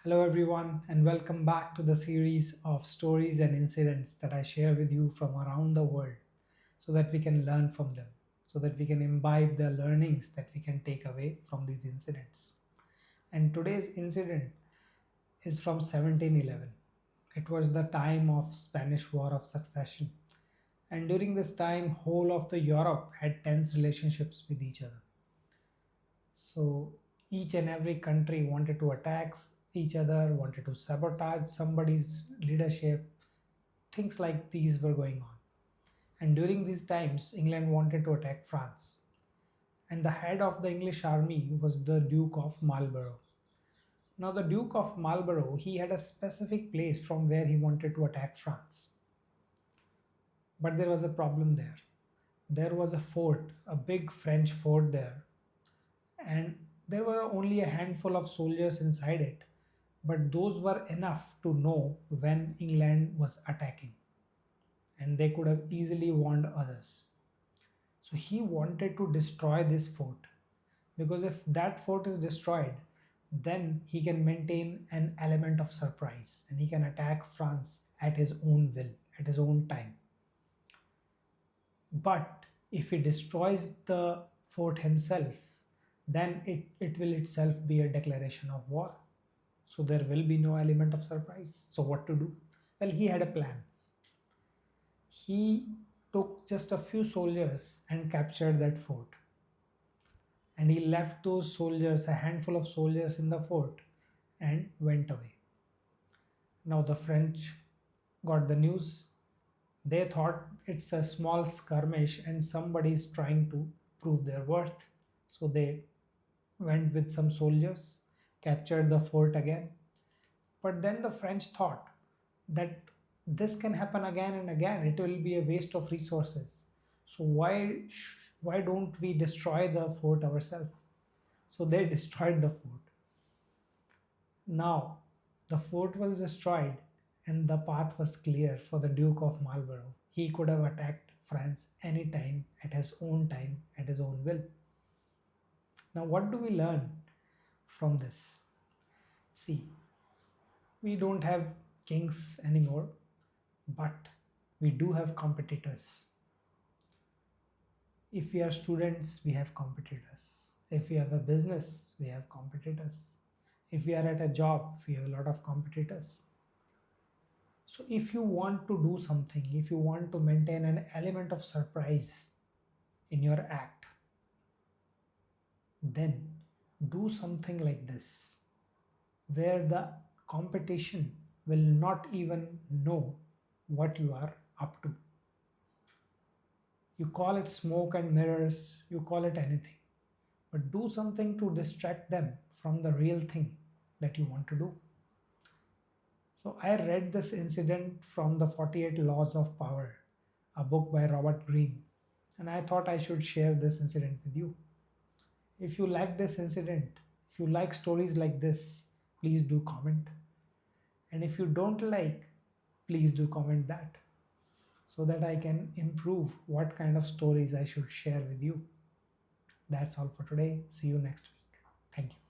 Hello, everyone, and welcome back to the series of stories and incidents that I share with you from around the world so that we can learn from them, so that we can imbibe the learnings that we can take away from these incidents. And today's incident is from 1711. It was the time of Spanish War of Succession. And during this time, whole of the Europe had tense relationships with each other. So each and every country wanted to attack each other, wanted to sabotage somebody's leadership. Things like these were going on. And during these times, England wanted to attack France. And the head of the English army was the Duke of Marlborough. Now, the Duke of Marlborough, he had a specific place from where he wanted to attack France. But there was a problem there. There was a fort, a big French fort there, and there were only a handful of soldiers inside it, but those were enough to know when England was attacking, and they could have easily warned others. So he wanted to destroy this fort because if that fort is destroyed, then he can maintain an element of surprise and he can attack France at his own will, at his own time. But if he destroys the fort himself, then it will itself be a declaration of war. So there will be no element of surprise. So what to do? Well, he had a plan. He took just a few soldiers and captured that fort. And he left those soldiers, a handful of soldiers in the fort, and went away. Now the French got the news. They thought it's a small skirmish and somebody is trying to prove their worth. So they went with some soldiers, captured the fort again. But then the French thought that this can happen again and again. It will be a waste of resources. So why don't we destroy the fort ourselves? So they destroyed the fort. Now the fort was destroyed and the path was clear for the Duke of Marlborough. He could have attacked France anytime, at his own time, at his own will. Now, what do we learn from this? See, we don't have kings anymore, but we do have competitors. If we are students, we have competitors. If we have a business, we have competitors. If we are at a job, we have a lot of competitors. So, if you want to do something, if you want to maintain an element of surprise in your act, then do something like this, where the competition will not even know what you are up to. You call it smoke and mirrors, you call it anything, but do something to distract them from the real thing that you want to do. So I read this incident from the 48 Laws of Power, a book by Robert Greene, and I thought I should share this incident with you. If you like this incident, if you like stories like this, please do comment. And if you don't like, please do comment that so that I can improve what kind of stories I should share with you. That's all for today. See you next week. Thank you.